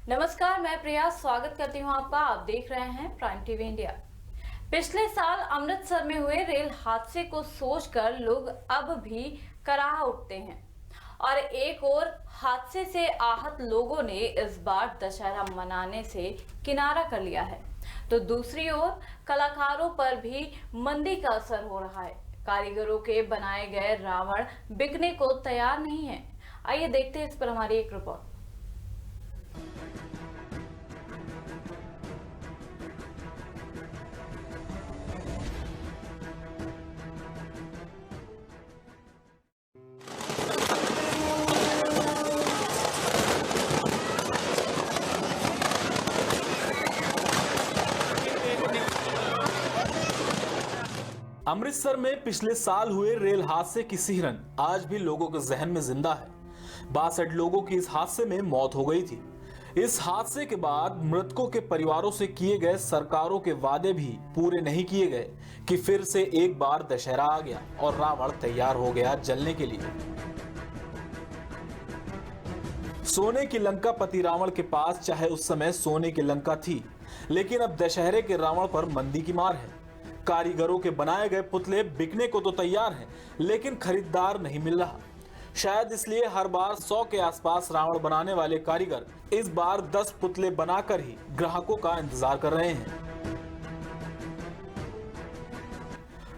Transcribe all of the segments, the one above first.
नमस्कार, मैं प्रिया स्वागत करती हूँ आपका। आप देख रहे हैं प्राइम टीवी इंडिया। पिछले साल अमृतसर में हुए रेल हादसे को सोचकर लोग अब भी कराह उठते हैं और एक और हादसे से आहत लोगों ने इस बार दशहरा मनाने से किनारा कर लिया है, तो दूसरी ओर कलाकारों पर भी मंदी का असर हो रहा है। कारीगरों के बनाए गए रावण बिकने को तैयार नहीं है। आइए देखते हैं इस पर हमारी एक रिपोर्ट। अमृतसर में पिछले साल हुए रेल हादसे की सिहरन आज भी लोगों के जहन में जिंदा है। 62 लोगों की इस हादसे में मौत हो गई थी। इस हादसे के बाद मृतकों के परिवारों से किए गए सरकारों के वादे भी पूरे नहीं किए गए कि फिर से एक बार दशहरा आ गया और रावण तैयार हो गया जलने के लिए। सोने की लंका पति रावण के पास चाहे उस समय सोने की लंका थी, लेकिन अब दशहरे के रावण पर मंदी की मार है। कारीगरों के बनाए गए पुतले बिकने को तो तैयार हैं, लेकिन खरीदार नहीं मिल रहा। शायद इसलिए हर बार 100 के आसपास रावण बनाने वाले कारीगर इस बार 10 पुतले बनाकर ही ग्राहकों का इंतजार कर रहे हैं।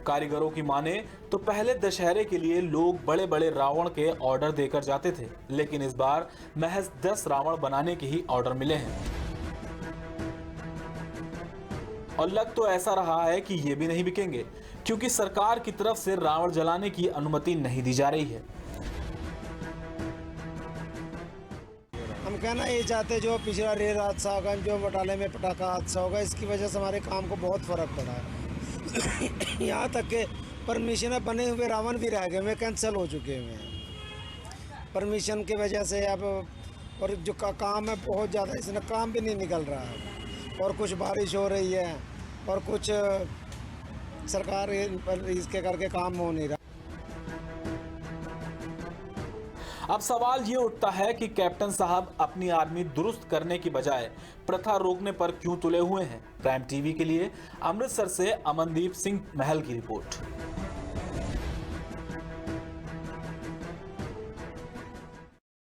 कारीगरों की माने तो पहले दशहरे के लिए लोग बड़े बड़े रावण के ऑर्डर देकर जाते थे, लेकिन इस बार महज 10 रावण बनाने के ही ऑर्डर मिले हैं। और लग तो ऐसा रहा है कि ये भी नहीं बिकेंगे, क्योंकि सरकार की तरफ से रावण जलाने की अनुमति नहीं दी जा रही है। हम कहना ये चाहते जो पिछला रेल हादसा होगा, जो बटाले में पटाखा हादसा होगा, इसकी वजह से हमारे काम को बहुत फर्क पड़ा है। यहाँ तक के परमिशन बने हुए रावण भी रह गए हुए, कैंसिल हो चुके हुए हैं परमिशन की वजह से। अब और जो काम है बहुत ज़्यादा, इसमें काम भी नहीं निकल रहा है। और कुछ बारिश हो रही है और कुछ सरकार इसके करके काम हो नहीं रहा। अब सवाल ये उठता है कि कैप्टन साहब अपनी आर्मी दुरुस्त करने की बजाय प्रथा रोकने पर क्यों तुले हुए हैं। प्राइम टीवी के लिए अमृतसर से अमनदीप सिंह महल की रिपोर्ट।